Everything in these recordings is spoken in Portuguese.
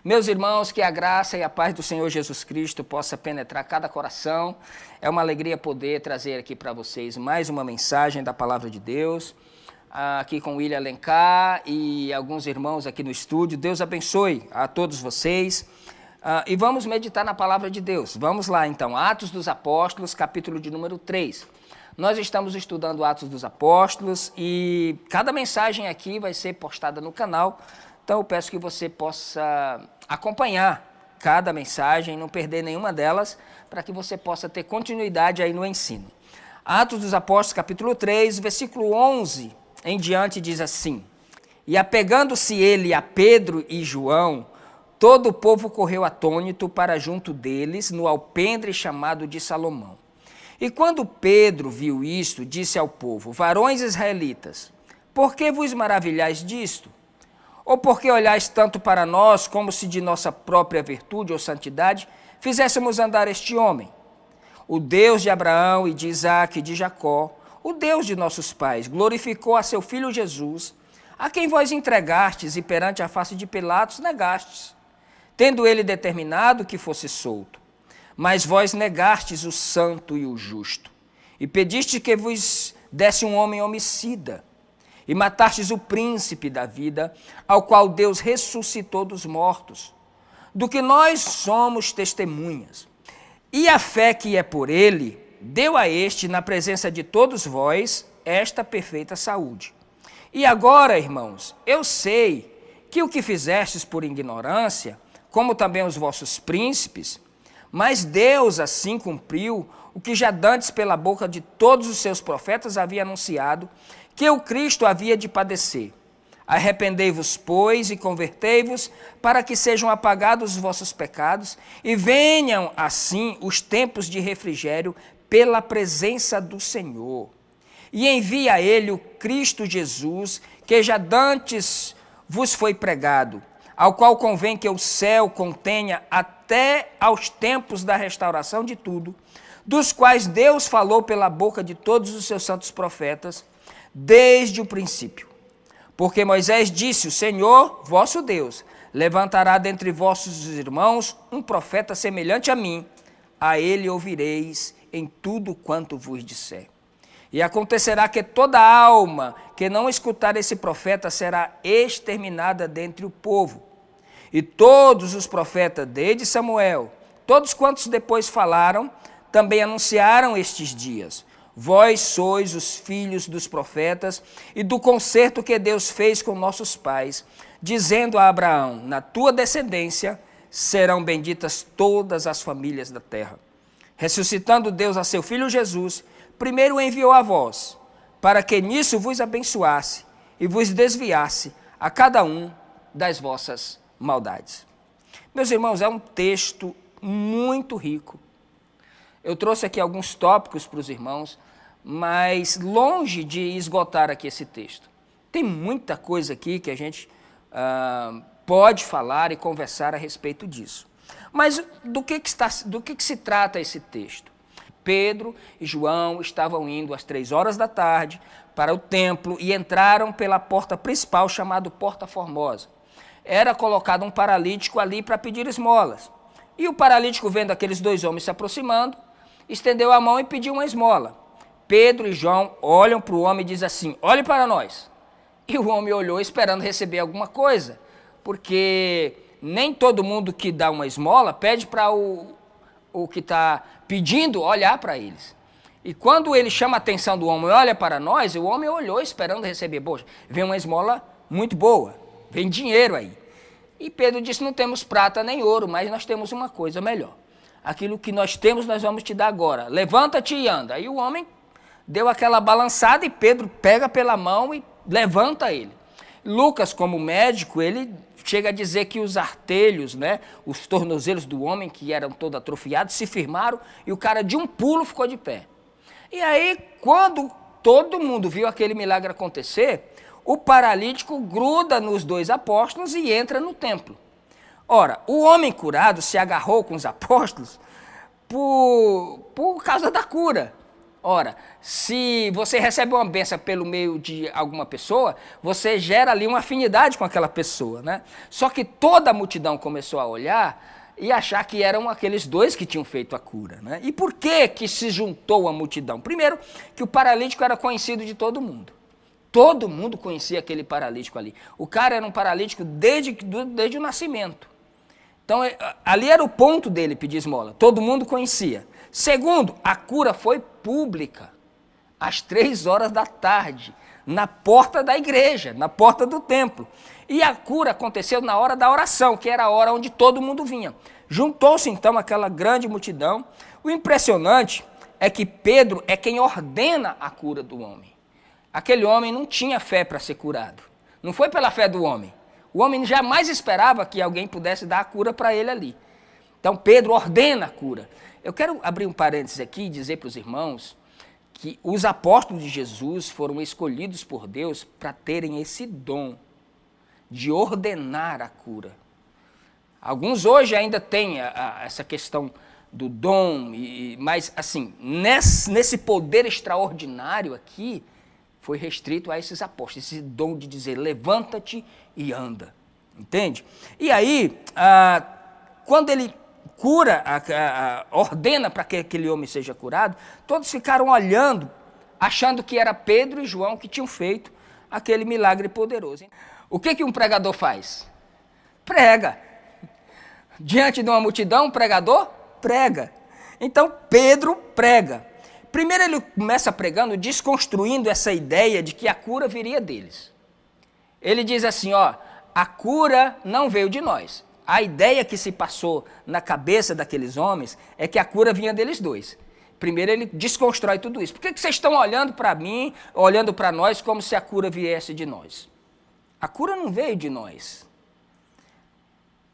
Meus irmãos, que a graça e a paz do Senhor Jesus Cristo possa penetrar cada coração. É uma alegria poder trazer aqui para vocês mais uma mensagem da Palavra de Deus, aqui com o William Alencar e alguns irmãos aqui no estúdio. Deus abençoe a todos vocês. E vamos meditar na Palavra de Deus. Vamos lá então, Atos dos Apóstolos, capítulo de número 3. Nós estamos estudando Atos dos Apóstolos e cada mensagem aqui vai ser postada no canal. Então eu peço que você possa acompanhar cada mensagem, não perder nenhuma delas, para que você possa ter continuidade aí no ensino. Atos dos Apóstolos, capítulo 3, versículo 11 em diante diz assim: E apegando-se ele a Pedro e João, todo o povo correu atônito para junto deles, no alpendre chamado de Salomão. E quando Pedro viu isto, disse ao povo: Varões israelitas, por que vos maravilhais disto? Ou porque olhais tanto para nós, como se de nossa própria virtude ou santidade fizéssemos andar este homem? O Deus de Abraão e de Isaque e de Jacó, o Deus de nossos pais, glorificou a seu filho Jesus, a quem vós entregastes e perante a face de Pilatos negastes, tendo ele determinado que fosse solto. Mas vós negastes o santo e o justo, e pediste que vos desse um homem homicida, e matastes o príncipe da vida, ao qual Deus ressuscitou dos mortos, do que nós somos testemunhas. E a fé que é por ele, deu a este, na presença de todos vós, esta perfeita saúde. E agora, irmãos, eu sei que o que fizestes por ignorância, como também os vossos príncipes, mas Deus assim cumpriu o que já dantes pela boca de todos os seus profetas havia anunciado, que o Cristo havia de padecer. Arrependei-vos, pois, e convertei-vos, para que sejam apagados os vossos pecados, e venham, assim, os tempos de refrigério pela presença do Senhor. E envia a ele o Cristo Jesus, que já dantes vos foi pregado, ao qual convém que o céu contenha até aos tempos da restauração de tudo, dos quais Deus falou pela boca de todos os seus santos profetas, desde o princípio. Porque Moisés disse: o Senhor, vosso Deus, levantará dentre vossos irmãos um profeta semelhante a mim, a ele ouvireis em tudo quanto vos disser. E acontecerá que toda alma que não escutar esse profeta será exterminada dentre o povo. E todos os profetas, desde Samuel, todos quantos depois falaram, também anunciaram estes dias. Vós sois os filhos dos profetas e do concerto que Deus fez com nossos pais, dizendo a Abraão: na tua descendência serão benditas todas as famílias da terra. Ressuscitando Deus a seu Filho Jesus, primeiro o enviou a vós, para que nisso vos abençoasse e vos desviasse a cada um das vossas maldades. Meus irmãos, é um texto muito rico. Eu trouxe aqui alguns tópicos para os irmãos, mas longe de esgotar aqui esse texto. Tem muita coisa aqui que a gente pode falar e conversar a respeito disso. Mas do que se trata esse texto? Pedro e João estavam indo às 3 horas da tarde para o templo e entraram pela porta principal, chamada Porta Formosa. Era colocado um paralítico ali para pedir esmolas. E o paralítico, vendo aqueles dois homens se aproximando, estendeu a mão e pediu uma esmola. Pedro e João olham para o homem e dizem assim: olhe para nós. E o homem olhou esperando receber alguma coisa, porque nem todo mundo que dá uma esmola pede para o que está pedindo olhar para eles. E quando ele chama a atenção do homem, olha para nós, o homem olhou esperando receber. Poxa, vem uma esmola muito boa, vem dinheiro aí. E Pedro disse: não temos prata nem ouro, mas nós temos uma coisa melhor. Aquilo que nós temos, nós vamos te dar agora. Levanta-te e anda. Aí o homem deu aquela balançada e Pedro pega pela mão e levanta ele. Lucas, como médico, ele chega a dizer que os artelhos, os tornozelos do homem, que eram todos atrofiados, se firmaram e o cara de um pulo ficou de pé. E aí, quando todo mundo viu aquele milagre acontecer, o paralítico gruda nos dois apóstolos e entra no templo. Ora, o homem curado se agarrou com os apóstolos por causa da cura. Ora, se você recebe uma bênção pelo meio de alguma pessoa, você gera ali uma afinidade com aquela pessoa, né? Só que toda a multidão começou a olhar e achar que eram aqueles dois que tinham feito a cura, né? E por que se juntou a multidão? Primeiro, que o paralítico era conhecido de todo mundo. Todo mundo conhecia aquele paralítico ali. O cara era um paralítico desde o nascimento. Então, ali era o ponto dele pedir esmola. Todo mundo conhecia. Segundo, a cura foi pública, às 3 horas da tarde, na porta da igreja, na porta do templo. E a cura aconteceu na hora da oração, que era a hora onde todo mundo vinha. Juntou-se então aquela grande multidão. O impressionante é que Pedro é quem ordena a cura do homem. Aquele homem não tinha fé para ser curado. Não foi pela fé do homem. O homem jamais esperava que alguém pudesse dar a cura para ele ali. Então Pedro ordena a cura. Eu quero abrir um parênteses aqui e dizer para os irmãos que os apóstolos de Jesus foram escolhidos por Deus para terem esse dom de ordenar a cura. Alguns hoje ainda têm essa questão do dom, mas assim, nesse poder extraordinário aqui, foi restrito a esses apóstolos, esse dom de dizer, levanta-te e anda, entende? E aí, quando ele cura, ordena para que aquele homem seja curado, todos ficaram olhando, achando que era Pedro e João que tinham feito aquele milagre poderoso. O que um pregador faz? Prega. Diante de uma multidão, um pregador prega. Então, Pedro prega. Primeiro ele começa pregando, desconstruindo essa ideia de que a cura viria deles. Ele diz assim, ó, a cura não veio de nós. A ideia que se passou na cabeça daqueles homens é que a cura vinha deles dois. Primeiro ele desconstrói tudo isso. Por que vocês estão olhando para mim, olhando para nós, como se a cura viesse de nós? A cura não veio de nós.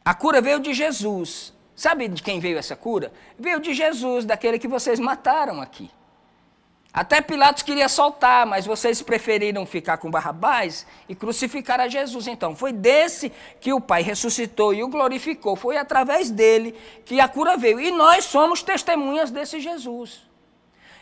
A cura veio de Jesus. Sabe de quem veio essa cura? Veio de Jesus, daquele que vocês mataram aqui. Até Pilatos queria soltar, mas vocês preferiram ficar com Barrabás e crucificar a Jesus. Então, foi desse que o Pai ressuscitou e o glorificou. Foi através dele que a cura veio. E nós somos testemunhas desse Jesus.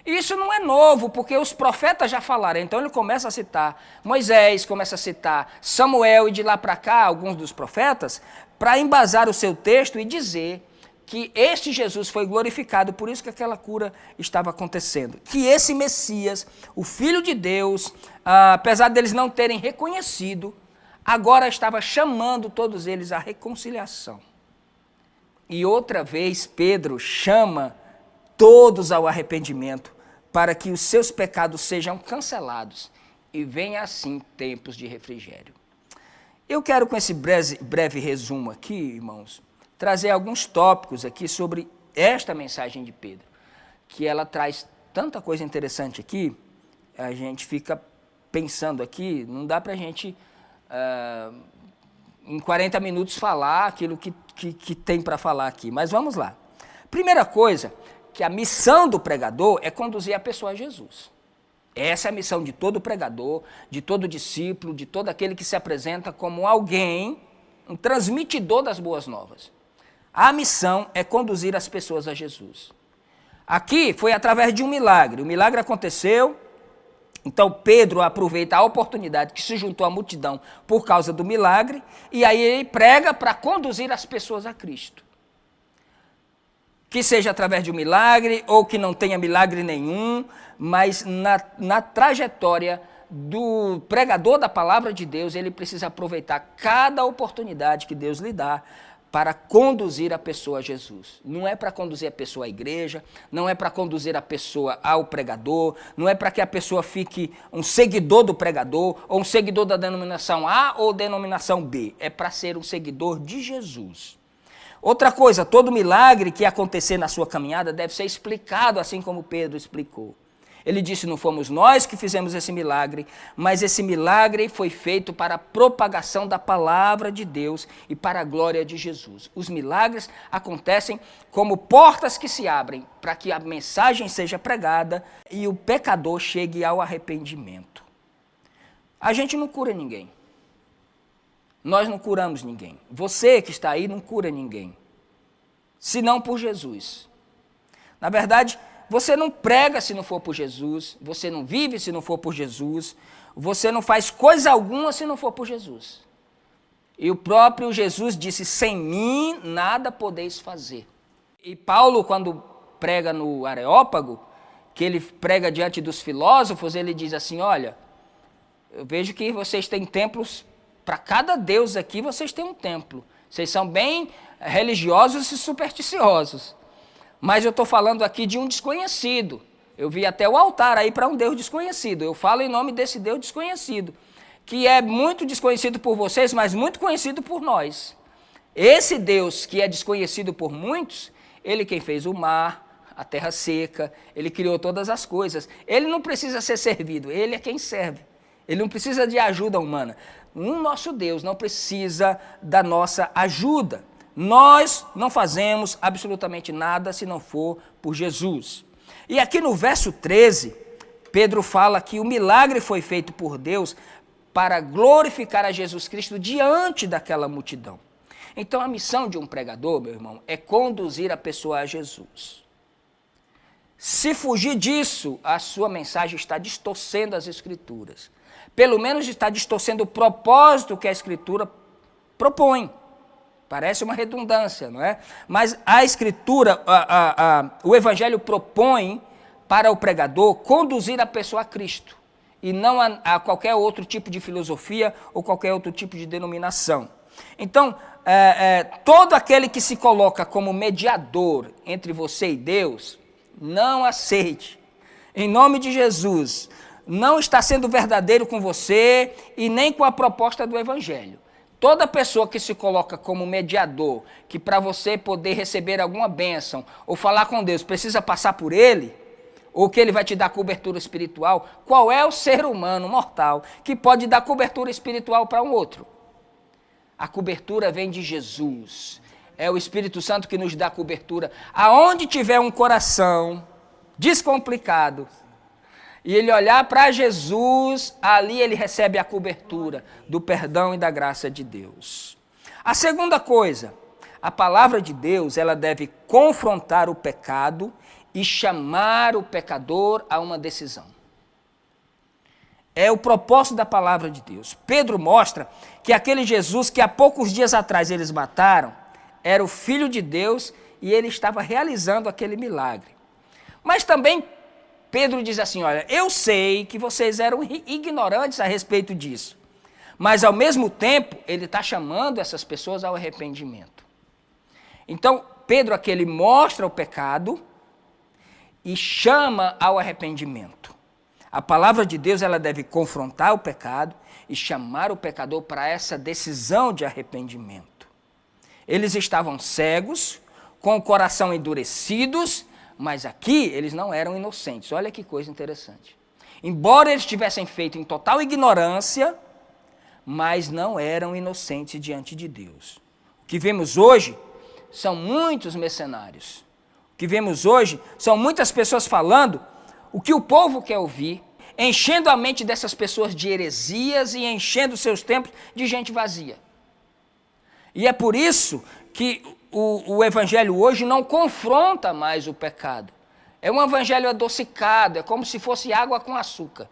Isso não é novo, porque os profetas já falaram. Então, ele começa a citar Moisés, começa a citar Samuel e de lá para cá, alguns dos profetas, para embasar o seu texto e dizer que este Jesus foi glorificado, por isso que aquela cura estava acontecendo. Que esse Messias, o Filho de Deus, apesar deles não terem reconhecido, agora estava chamando todos eles à reconciliação. E outra vez Pedro chama todos ao arrependimento, para que os seus pecados sejam cancelados e venha assim tempos de refrigério. Eu quero com esse breve resumo aqui, irmãos, trazer alguns tópicos aqui sobre esta mensagem de Pedro, que ela traz tanta coisa interessante aqui, a gente fica pensando aqui, não dá para a gente, em 40 minutos, falar aquilo que tem para falar aqui, mas vamos lá. Primeira coisa, que a missão do pregador é conduzir a pessoa a Jesus. Essa é a missão de todo pregador, de todo discípulo, de todo aquele que se apresenta como alguém, um transmitidor das boas novas. A missão é conduzir as pessoas a Jesus. Aqui foi através de um milagre. O milagre aconteceu, então Pedro aproveita a oportunidade que se juntou à multidão por causa do milagre, e aí ele prega para conduzir as pessoas a Cristo. Que seja através de um milagre, ou que não tenha milagre nenhum, mas na trajetória do pregador da palavra de Deus, ele precisa aproveitar cada oportunidade que Deus lhe dá para conduzir a pessoa a Jesus. Não é para conduzir a pessoa à igreja, não é para conduzir a pessoa ao pregador, não é para que a pessoa fique um seguidor do pregador, ou um seguidor da denominação A ou denominação B. É para ser um seguidor de Jesus. Outra coisa, todo milagre que acontecer na sua caminhada deve ser explicado assim como Pedro explicou. Ele disse, não fomos nós que fizemos esse milagre, mas esse milagre foi feito para a propagação da palavra de Deus e para a glória de Jesus. Os milagres acontecem como portas que se abrem para que a mensagem seja pregada e o pecador chegue ao arrependimento. A gente não cura ninguém. Nós não curamos ninguém. Você que está aí não cura ninguém, senão por Jesus. Na verdade, Você não prega se não for por Jesus, você não vive se não for por Jesus, você não faz coisa alguma se não for por Jesus. E o próprio Jesus disse, sem mim nada podeis fazer. E Paulo, quando prega no Areópago, que ele prega diante dos filósofos, ele diz assim, olha, eu vejo que vocês têm templos, para cada deus aqui vocês têm um templo. Vocês são bem religiosos e supersticiosos. Mas eu estou falando aqui de um desconhecido. Eu vi até o altar aí para um Deus desconhecido. Eu falo em nome desse Deus desconhecido, que é muito desconhecido por vocês, mas muito conhecido por nós. Esse Deus que é desconhecido por muitos, ele quem fez o mar, a terra seca, ele criou todas as coisas. Ele não precisa ser servido, ele é quem serve. Ele não precisa de ajuda humana. Nosso Deus não precisa da nossa ajuda. Nós não fazemos absolutamente nada se não for por Jesus. E aqui no verso 13, Pedro fala que o milagre foi feito por Deus para glorificar a Jesus Cristo diante daquela multidão. Então a missão de um pregador, meu irmão, é conduzir a pessoa a Jesus. Se fugir disso, a sua mensagem está distorcendo as Escrituras. Pelo menos está distorcendo o propósito que a Escritura propõe. Parece uma redundância, não é? Mas a Escritura, o Evangelho propõe para o pregador conduzir a pessoa a Cristo e não a qualquer outro tipo de filosofia ou qualquer outro tipo de denominação. Então, todo aquele que se coloca como mediador entre você e Deus, não aceite. Em nome de Jesus, não está sendo verdadeiro com você e nem com a proposta do Evangelho. Toda pessoa que se coloca como mediador, que para você poder receber alguma bênção ou falar com Deus precisa passar por ele, ou que ele vai te dar cobertura espiritual, qual é o ser humano mortal que pode dar cobertura espiritual para um outro? A cobertura vem de Jesus. É o Espírito Santo que nos dá cobertura. Aonde tiver um coração descomplicado, e ele olhar para Jesus, ali ele recebe a cobertura do perdão e da graça de Deus. A segunda coisa, a palavra de Deus, ela deve confrontar o pecado e chamar o pecador a uma decisão. É o propósito da palavra de Deus. Pedro mostra que aquele Jesus que há poucos dias atrás eles mataram, era o Filho de Deus e ele estava realizando aquele milagre. Mas também Pedro diz assim, olha, eu sei que vocês eram ignorantes a respeito disso, mas ao mesmo tempo ele está chamando essas pessoas ao arrependimento. Então, Pedro aqui ele mostra o pecado e chama ao arrependimento. A palavra de Deus ela deve confrontar o pecado e chamar o pecador para essa decisão de arrependimento. Eles estavam cegos, com o coração endurecidos, mas aqui eles não eram inocentes. Olha que coisa interessante. Embora eles tivessem feito em total ignorância, mas não eram inocentes diante de Deus. O que vemos hoje são muitos mercenários. O que vemos hoje são muitas pessoas falando o que o povo quer ouvir, enchendo a mente dessas pessoas de heresias e enchendo seus templos de gente vazia. E é por isso que o evangelho hoje não confronta mais o pecado. É um evangelho adocicado, é como se fosse água com açúcar.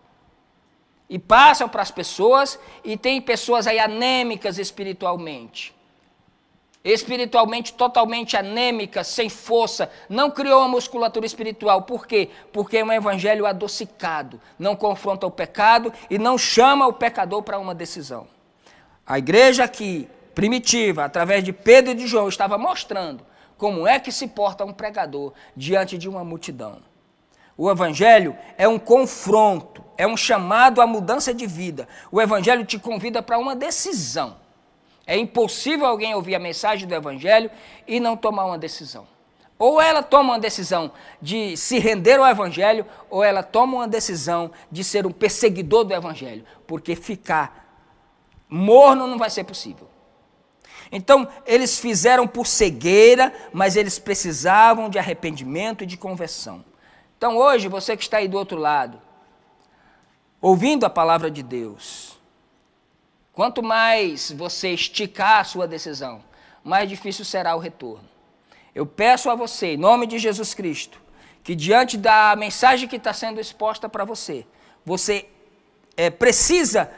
E passam para as pessoas, e tem pessoas aí anêmicas espiritualmente. Espiritualmente totalmente anêmicas, sem força, não criou uma musculatura espiritual. Por quê? Porque é um evangelho adocicado, não confronta o pecado e não chama o pecador para uma decisão. A igreja aqui, primitiva, através de Pedro e de João, estava mostrando como é que se porta um pregador diante de uma multidão. O evangelho é um confronto, é um chamado à mudança de vida. O evangelho te convida para uma decisão. É impossível alguém ouvir a mensagem do evangelho e não tomar uma decisão. Ou ela toma uma decisão de se render ao evangelho, ou ela toma uma decisão de ser um perseguidor do evangelho, porque ficar morno não vai ser possível. Então, eles fizeram por cegueira, mas eles precisavam de arrependimento e de conversão. Então, hoje, você que está aí do outro lado, ouvindo a palavra de Deus, quanto mais você esticar a sua decisão, mais difícil será o retorno. Eu peço a você, em nome de Jesus Cristo, que diante da mensagem que está sendo exposta para você, você precisa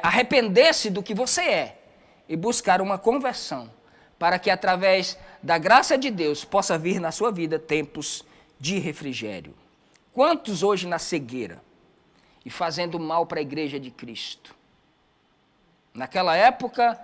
arrepender-se do que você é e buscar uma conversão, para que através da graça de Deus possa vir na sua vida tempos de refrigério. Quantos hoje na cegueira e fazendo mal para a igreja de Cristo? Naquela época,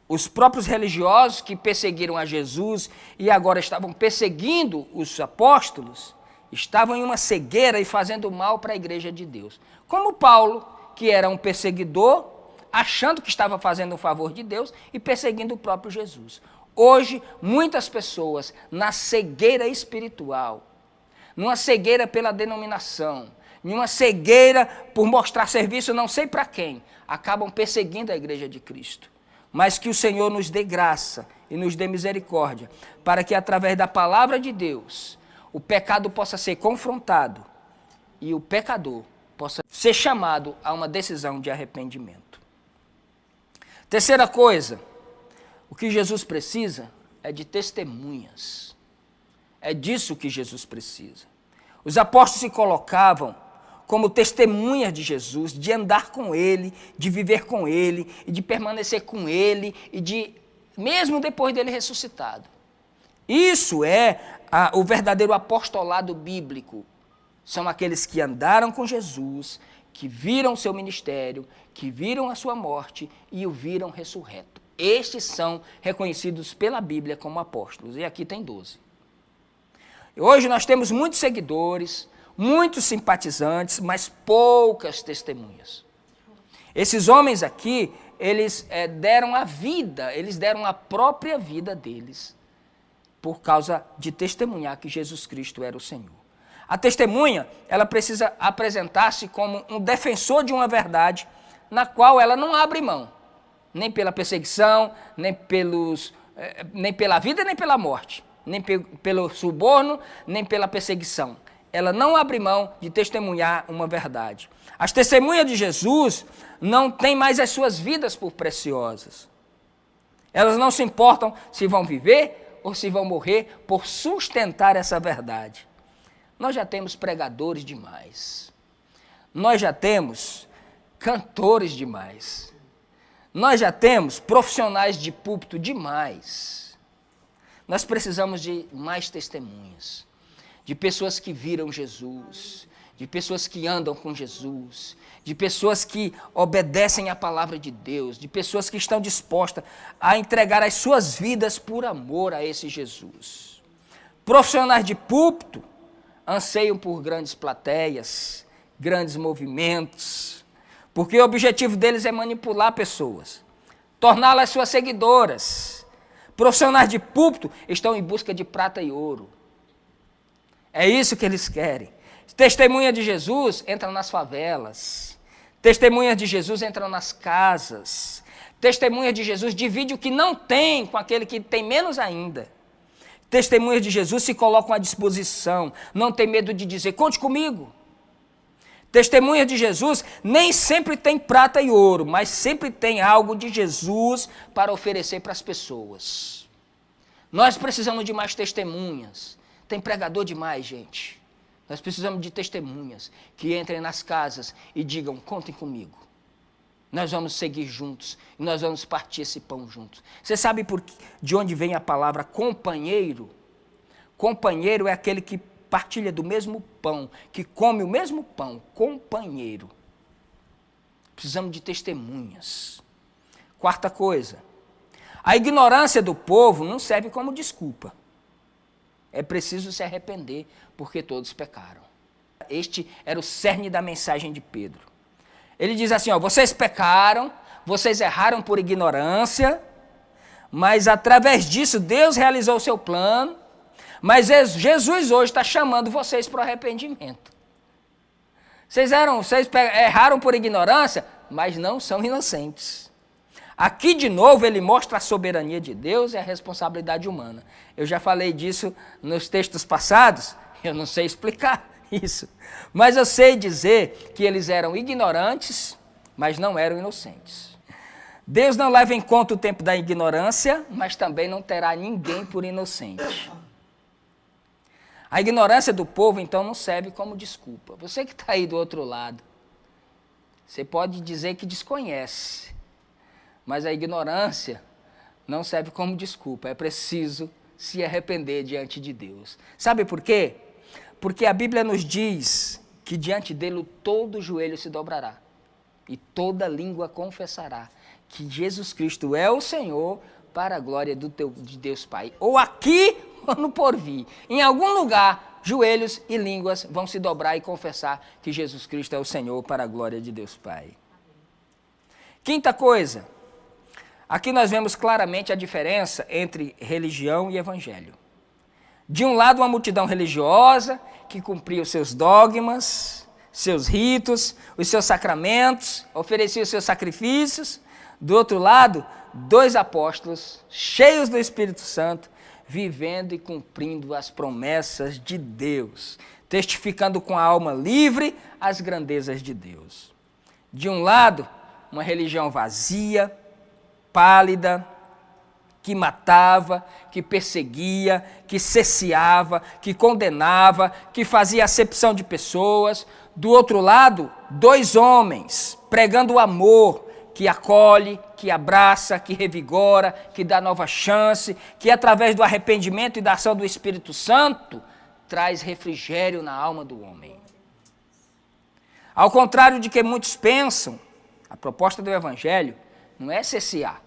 os próprios religiosos que perseguiram a Jesus e agora estavam perseguindo os apóstolos, estavam em uma cegueira e fazendo mal para a igreja de Deus. Como Paulo, que era um perseguidor, achando que estava fazendo um favor de Deus e perseguindo o próprio Jesus. Hoje, muitas pessoas na cegueira espiritual, numa cegueira pela denominação, numa cegueira por mostrar serviço não sei para quem, acabam perseguindo a igreja de Cristo. Mas que o Senhor nos dê graça e nos dê misericórdia, para que através da palavra de Deus, o pecado possa ser confrontado e o pecador possa ser chamado a uma decisão de arrependimento. Terceira coisa, o que Jesus precisa é de testemunhas. É disso que Jesus precisa. Os apóstolos se colocavam como testemunhas de Jesus, de andar com Ele, de viver com Ele, e de permanecer com Ele, e de, mesmo depois dele ressuscitado. Isso é o verdadeiro apostolado bíblico. São aqueles que andaram com Jesus, que viram o seu ministério, que viram a sua morte e o viram ressurreto. Estes são reconhecidos pela Bíblia como apóstolos, e aqui tem 12. Hoje nós temos muitos seguidores, muitos simpatizantes, mas poucas testemunhas. Esses homens aqui, eles deram a vida, eles deram a própria vida deles, por causa de testemunhar que Jesus Cristo era o Senhor. A testemunha, ela precisa apresentar-se como um defensor de uma verdade, na qual ela não abre mão, nem pela perseguição, nem pela vida, nem pela morte, nem pelo suborno, nem pela perseguição. Ela não abre mão de testemunhar uma verdade. As testemunhas de Jesus não têm mais as suas vidas por preciosas. Elas não se importam se vão viver ou se vão morrer por sustentar essa verdade. Nós já temos pregadores demais. Nós já temos cantores demais. Nós já temos profissionais de púlpito demais. Nós precisamos de mais testemunhas, de pessoas que viram Jesus, de pessoas que andam com Jesus, de pessoas que obedecem à palavra de Deus, de pessoas que estão dispostas a entregar as suas vidas por amor a esse Jesus. Profissionais de púlpito anseiam por grandes plateias, grandes movimentos, porque o objetivo deles é manipular pessoas, torná-las suas seguidoras. Profissionais de púlpito estão em busca de prata e ouro. É isso que eles querem. Testemunha de Jesus entram nas favelas. Testemunhas de Jesus entram nas casas. Testemunha de Jesus divide o que não tem com aquele que tem menos ainda. Testemunhas de Jesus se colocam à disposição, não tem medo de dizer, conte comigo. Testemunhas de Jesus nem sempre tem prata e ouro, mas sempre tem algo de Jesus para oferecer para as pessoas. Nós precisamos de mais testemunhas. Tem pregador demais, gente. Nós precisamos de testemunhas que entrem nas casas e digam, contem comigo. Nós vamos seguir juntos e nós vamos partir esse pão juntos. Você sabe de onde vem a palavra companheiro? Companheiro é aquele que partilha do mesmo pão, que come o mesmo pão, companheiro. Precisamos de testemunhas. Quarta coisa, a ignorância do povo não serve como desculpa. É preciso se arrepender, porque todos pecaram. Este era o cerne da mensagem de Pedro. Ele diz assim, vocês pecaram, vocês erraram por ignorância, mas através disso Deus realizou o seu plano, mas Jesus hoje está chamando vocês para o arrependimento. Vocês erraram por ignorância, mas não são inocentes. Aqui, de novo, ele mostra a soberania de Deus e a responsabilidade humana. Eu já falei disso nos textos passados, eu não sei explicar isso. Mas eu sei dizer que eles eram ignorantes, mas não eram inocentes. Deus não leva em conta o tempo da ignorância, mas também não terá ninguém por inocente. A ignorância do povo, então, não serve como desculpa. Você que está aí do outro lado, você pode dizer que desconhece, mas a ignorância não serve como desculpa. É preciso se arrepender diante de Deus. Sabe por quê? Porque a Bíblia nos diz que diante dele todo joelho se dobrará e toda língua confessará que Jesus Cristo é o Senhor para a glória de Deus Pai. Ou aqui ou no porvir. Em algum lugar, joelhos e línguas vão se dobrar e confessar que Jesus Cristo é o Senhor para a glória de Deus Pai. Quinta coisa. Aqui nós vemos claramente a diferença entre religião e evangelho. De um lado, uma multidão religiosa que cumpria os seus dogmas, seus ritos, os seus sacramentos, oferecia os seus sacrifícios. Do outro lado, 2 apóstolos cheios do Espírito Santo, vivendo e cumprindo as promessas de Deus, testificando com a alma livre as grandezas de Deus. De um lado, uma religião vazia, pálida, que matava, que perseguia, que cesseava, que condenava, que fazia acepção de pessoas. Do outro lado, 2 homens pregando o amor, que acolhe, que abraça, que revigora, que dá nova chance, que através do arrependimento e da ação do Espírito Santo, traz refrigério na alma do homem. Ao contrário de que muitos pensam, a proposta do Evangelho não é cessear.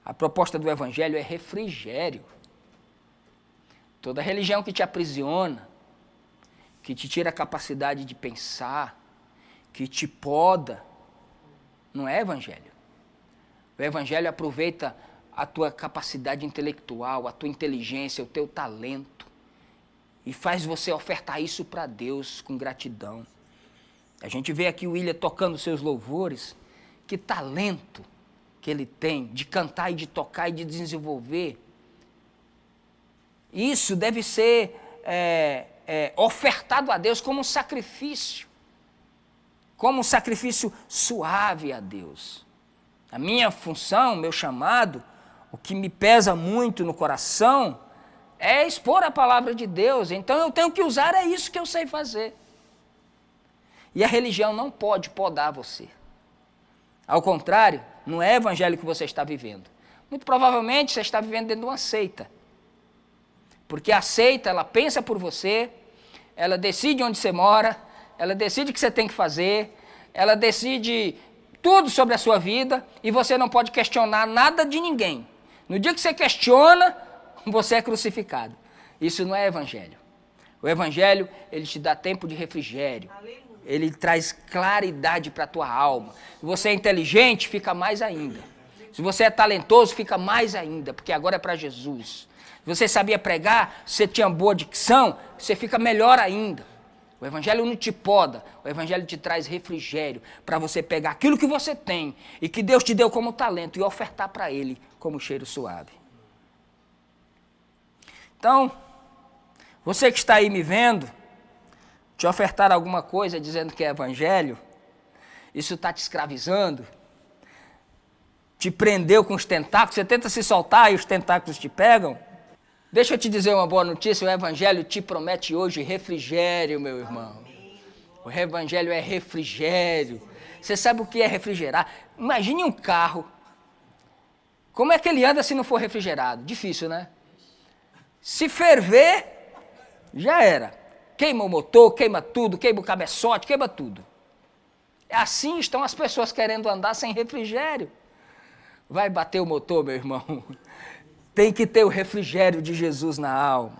A proposta do Evangelho é refrigério. Toda religião que te aprisiona, que te tira a capacidade de pensar, que te poda, não é Evangelho. O Evangelho aproveita a tua capacidade intelectual, a tua inteligência, o teu talento e faz você ofertar isso para Deus com gratidão. A gente vê aqui o William tocando seus louvores, que talento que ele tem de cantar e de tocar e de desenvolver. Isso deve ser ofertado a Deus como um sacrifício suave a Deus. A minha função, meu chamado, o que me pesa muito no coração é expor a palavra de Deus. Então eu tenho que usar isso que eu sei fazer. E a religião não pode podar você. Ao contrário, não é evangelho que você está vivendo. Muito provavelmente você está vivendo dentro de uma seita. Porque a seita, ela pensa por você, ela decide onde você mora, ela decide o que você tem que fazer, ela decide tudo sobre a sua vida e você não pode questionar nada de ninguém. No dia que você questiona, você é crucificado. Isso não é evangelho. O evangelho, ele te dá tempo de refrigério. Ele traz claridade para a tua alma. Se você é inteligente, fica mais ainda. Se você é talentoso, fica mais ainda, porque agora é para Jesus. Se você sabia pregar, se você tinha boa dicção, você fica melhor ainda. O evangelho não te poda, o evangelho te traz refrigério para você pegar aquilo que você tem e que Deus te deu como talento e ofertar para Ele como cheiro suave. Então, você que está aí me vendo, te ofertar alguma coisa dizendo que é evangelho, isso está te escravizando, te prendeu com os tentáculos, você tenta se soltar e os tentáculos te pegam. Deixa eu te dizer uma boa notícia, o evangelho te promete hoje refrigério, meu irmão. O evangelho é refrigério. Você sabe o que é refrigerar? Imagine um carro. Como é que ele anda se não for refrigerado? Difícil, né? Se ferver, já era. Queima o motor, queima tudo, queima o cabeçote, queima tudo. Assim estão as pessoas querendo andar sem refrigério. Vai bater o motor, meu irmão. Tem que ter o refrigério de Jesus na alma.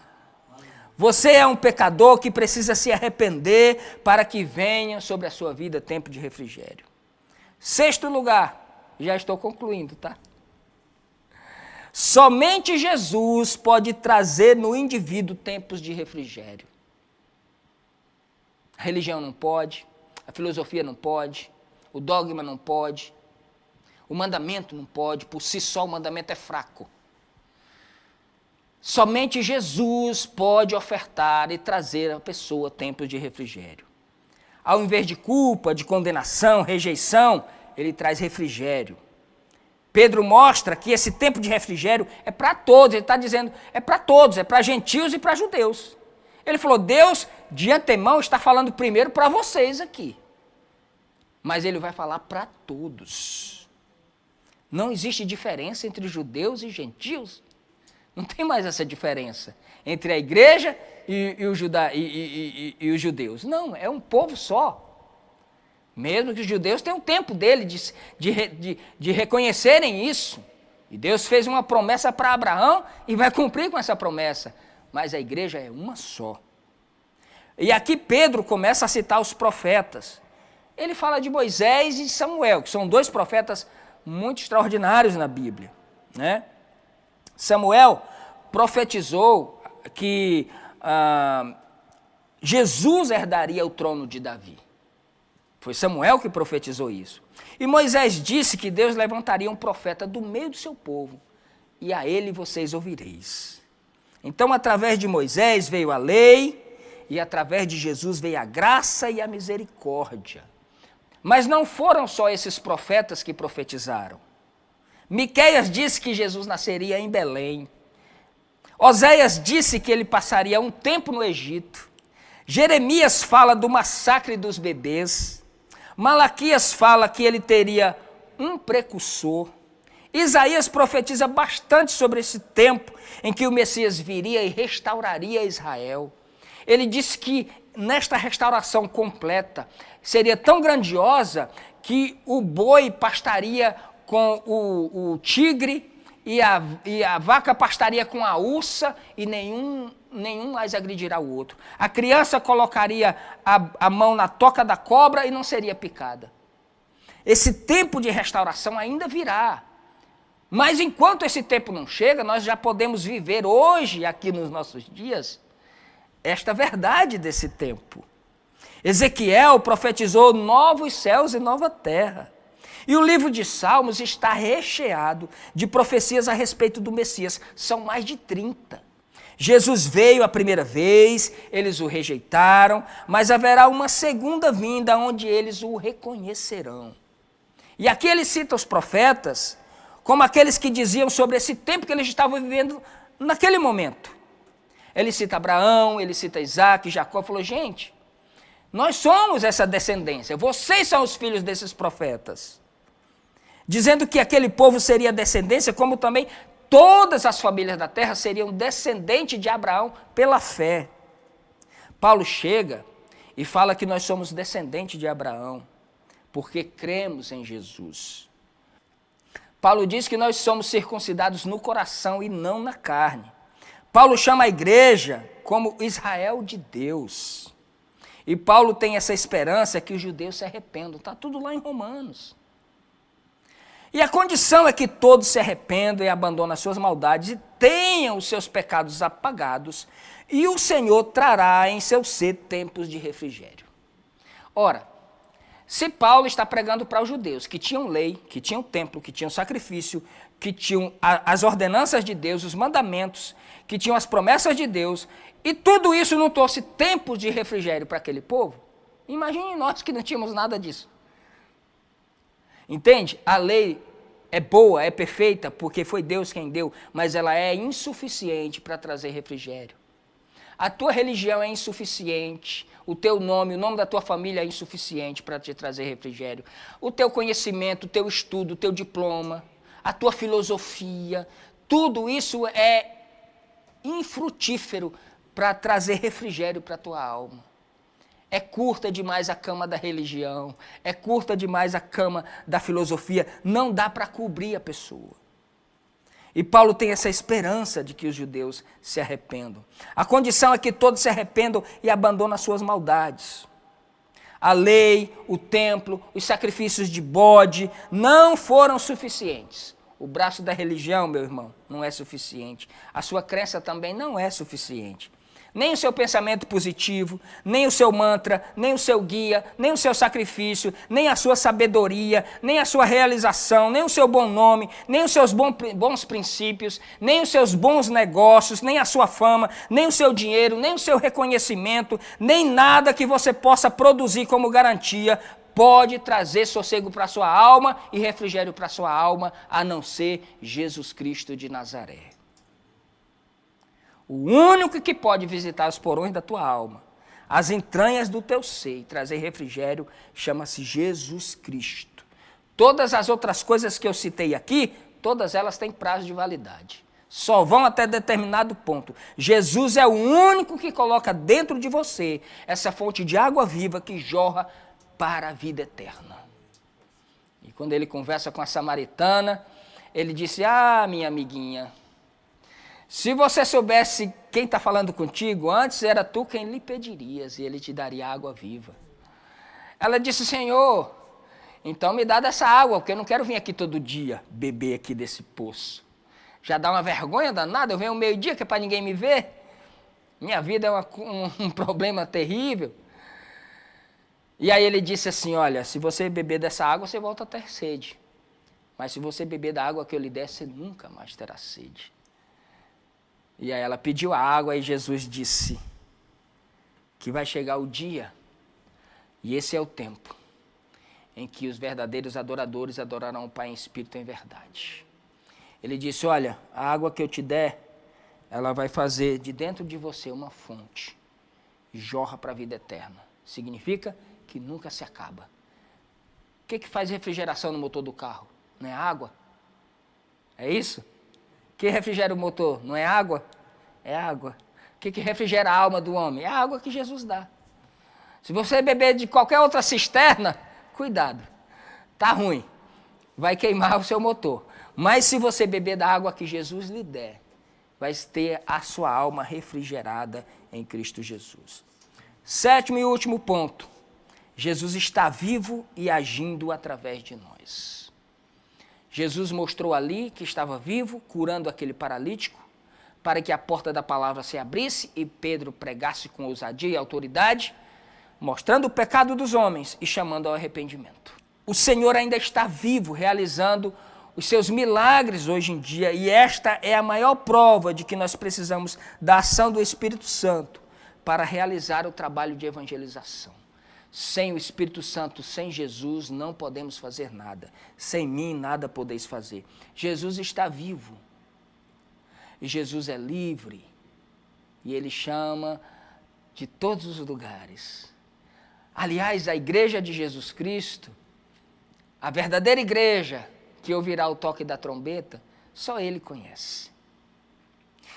Você é um pecador que precisa se arrepender para que venha sobre a sua vida tempo de refrigério. 6º lugar, já estou concluindo, tá? Somente Jesus pode trazer no indivíduo tempos de refrigério. A religião não pode, a filosofia não pode, o dogma não pode, o mandamento não pode, por si só o mandamento é fraco. Somente Jesus pode ofertar e trazer à pessoa tempos de refrigério. Ao invés de culpa, de condenação, rejeição, ele traz refrigério. Pedro mostra que esse tempo de refrigério é para todos, ele está dizendo, é para todos, é para gentios e para judeus. Ele falou, Deus de antemão está falando primeiro para vocês aqui. Mas ele vai falar para todos. Não existe diferença entre judeus e gentios. Não tem mais essa diferença entre a igreja e os judeus. Não, é um povo só. Mesmo que os judeus tenham o tempo dele de reconhecerem isso. E Deus fez uma promessa para Abraão e vai cumprir com essa promessa. Mas a igreja é uma só. E aqui Pedro começa a citar os profetas. Ele fala de Moisés e Samuel, que são dois profetas muito extraordinários na Bíblia, né? Samuel profetizou que Jesus herdaria o trono de Davi. Foi Samuel que profetizou isso. E Moisés disse que Deus levantaria um profeta do meio do seu povo, e a ele vocês ouvireis. Então, através de Moisés veio a lei, e através de Jesus veio a graça e a misericórdia. Mas não foram só esses profetas que profetizaram. Miqueias disse que Jesus nasceria em Belém. Oséias disse que ele passaria um tempo no Egito. Jeremias fala do massacre dos bebês. Malaquias fala que ele teria um precursor. Isaías profetiza bastante sobre esse tempo em que o Messias viria e restauraria Israel. Ele disse que nesta restauração completa seria tão grandiosa que o boi pastaria com o tigre e a vaca pastaria com a ursa e nenhum mais agredirá o outro. A criança colocaria a mão na toca da cobra e não seria picada. Esse tempo de restauração ainda virá. Mas enquanto esse tempo não chega, nós já podemos viver hoje, aqui nos nossos dias, esta verdade desse tempo. Ezequiel profetizou novos céus e nova terra. E o livro de Salmos está recheado de profecias a respeito do Messias. São mais de 30. Jesus veio a primeira vez, eles o rejeitaram, mas haverá uma segunda vinda onde eles o reconhecerão. E aqui ele cita os profetas como aqueles que diziam sobre esse tempo que eles estavam vivendo naquele momento. Ele cita Abraão, ele cita Isaac, Jacó, falou, gente, nós somos essa descendência, vocês são os filhos desses profetas. Dizendo que aquele povo seria descendência, como também todas as famílias da terra seriam descendentes de Abraão pela fé. Paulo chega e fala que nós somos descendentes de Abraão, porque cremos em Jesus. Paulo diz que nós somos circuncidados no coração e não na carne. Paulo chama a igreja como Israel de Deus. E Paulo tem essa esperança que os judeus se arrependam. Está tudo lá em Romanos. E a condição é que todos se arrependam e abandonem as suas maldades e tenham os seus pecados apagados, e o Senhor trará em seu ser tempos de refrigério. Ora, se Paulo está pregando para os judeus que tinham lei, que tinham templo, que tinham sacrifício, que tinham as ordenanças de Deus, os mandamentos, que tinham as promessas de Deus, e tudo isso não trouxe tempos de refrigério para aquele povo, imagine nós que não tínhamos nada disso. Entende? A lei é boa, é perfeita, porque foi Deus quem deu, mas ela é insuficiente para trazer refrigério. A tua religião é insuficiente, o teu nome, o nome da tua família é insuficiente para te trazer refrigério. O teu conhecimento, o teu estudo, o teu diploma, a tua filosofia, tudo isso é infrutífero para trazer refrigério para a tua alma. É curta demais a cama da religião, é curta demais a cama da filosofia, não dá para cobrir a pessoa. E Paulo tem essa esperança de que os judeus se arrependam. A condição é que todos se arrependam e abandonem as suas maldades. A lei, o templo, os sacrifícios de bode não foram suficientes. O braço da religião, meu irmão, não é suficiente. A sua crença também não é suficiente. Nem o seu pensamento positivo, nem o seu mantra, nem o seu guia, nem o seu sacrifício, nem a sua sabedoria, nem a sua realização, nem o seu bom nome, nem os seus bons princípios, nem os seus bons negócios, nem a sua fama, nem o seu dinheiro, nem o seu reconhecimento, nem nada que você possa produzir como garantia pode trazer sossego para a sua alma e refrigério para a sua alma, a não ser Jesus Cristo de Nazaré. O único que pode visitar os porões da tua alma, as entranhas do teu ser e trazer refrigério, chama-se Jesus Cristo. Todas as outras coisas que eu citei aqui, todas elas têm prazo de validade. Só vão até determinado ponto. Jesus é o único que coloca dentro de você essa fonte de água viva que jorra para a vida eterna. E quando ele conversa com a samaritana, ele disse: ah, minha amiguinha, se você soubesse quem está falando contigo, antes era tu quem lhe pedirias e ele te daria água viva. Ela disse: Senhor, então me dá dessa água, porque eu não quero vir aqui todo dia beber aqui desse poço. Já dá uma vergonha danada, eu venho ao meio-dia que é para ninguém me ver. Minha vida é um problema terrível. E aí ele disse assim: olha, se você beber dessa água, você volta a ter sede. Mas se você beber da água que eu lhe der, você nunca mais terá sede. E aí ela pediu a água e Jesus disse que vai chegar o dia, e esse é o tempo, em que os verdadeiros adoradores adorarão o Pai em espírito e em verdade. Ele disse: olha, a água que eu te der, ela vai fazer de dentro de você uma fonte, jorra para a vida eterna. Significa que nunca se acaba. O que faz refrigeração no motor do carro? Não é água? É isso? O que refrigera o motor? Não é água? É água. O que refrigera a alma do homem? É a água que Jesus dá. Se você beber de qualquer outra cisterna, cuidado, tá ruim, vai queimar o seu motor. Mas se você beber da água que Jesus lhe der, vai ter a sua alma refrigerada em Cristo Jesus. Sétimo e último ponto. Jesus está vivo e agindo através de nós. Jesus mostrou ali que estava vivo, curando aquele paralítico, para que a porta da palavra se abrisse e Pedro pregasse com ousadia e autoridade, mostrando o pecado dos homens e chamando ao arrependimento. O Senhor ainda está vivo, realizando os seus milagres hoje em dia, e esta é a maior prova de que nós precisamos da ação do Espírito Santo para realizar o trabalho de evangelização. Sem o Espírito Santo, sem Jesus, não podemos fazer nada. Sem mim, nada podeis fazer. Jesus está vivo. E Jesus é livre. E Ele chama de todos os lugares. Aliás, a igreja de Jesus Cristo, a verdadeira igreja que ouvirá o toque da trombeta, só Ele conhece.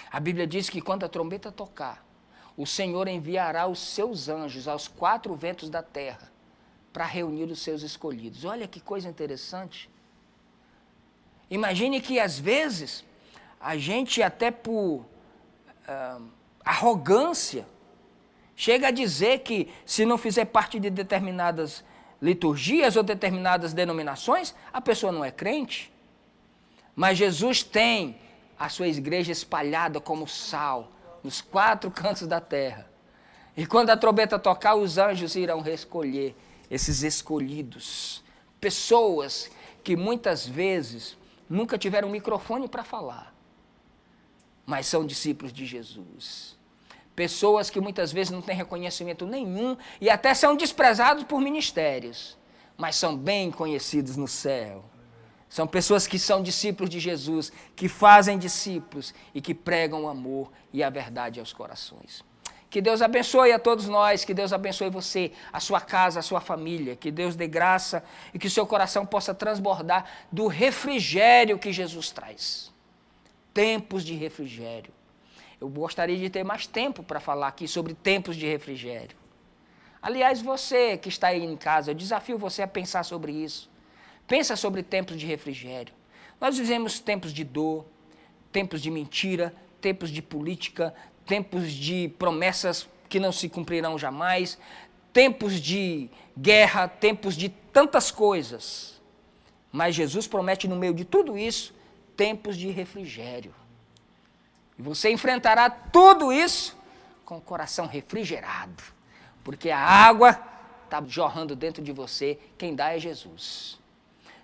A Bíblia diz que quando a trombeta tocar, o Senhor enviará os seus anjos aos 4 ventos da terra para reunir os seus escolhidos. Olha que coisa interessante. Imagine que às vezes a gente até por arrogância chega a dizer que se não fizer parte de determinadas liturgias ou determinadas denominações, a pessoa não é crente. Mas Jesus tem a sua igreja espalhada como sal nos 4 cantos da terra. E quando a trombeta tocar, os anjos irão recolher esses escolhidos. Pessoas que muitas vezes nunca tiveram um microfone para falar, mas são discípulos de Jesus. Pessoas que muitas vezes não têm reconhecimento nenhum e até são desprezados por ministérios, mas são bem conhecidos no céu. São pessoas que são discípulos de Jesus, que fazem discípulos e que pregam o amor e a verdade aos corações. Que Deus abençoe a todos nós, que Deus abençoe você, a sua casa, a sua família, que Deus dê graça e que o seu coração possa transbordar do refrigério que Jesus traz. Tempos de refrigério. Eu gostaria de ter mais tempo para falar aqui sobre tempos de refrigério. Aliás, você que está aí em casa, eu desafio você a pensar sobre isso. Pensa sobre tempos de refrigério. Nós vivemos tempos de dor, tempos de mentira, tempos de política, tempos de promessas que não se cumprirão jamais, tempos de guerra, tempos de tantas coisas. Mas Jesus promete no meio de tudo isso, tempos de refrigério. E você enfrentará tudo isso com o coração refrigerado, porque a água está jorrando dentro de você, quem dá é Jesus.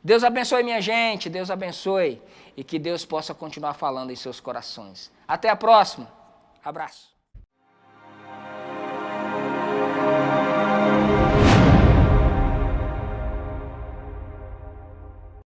Deus abençoe minha gente, Deus abençoe, e que Deus possa continuar falando em seus corações. Até a próxima, abraço.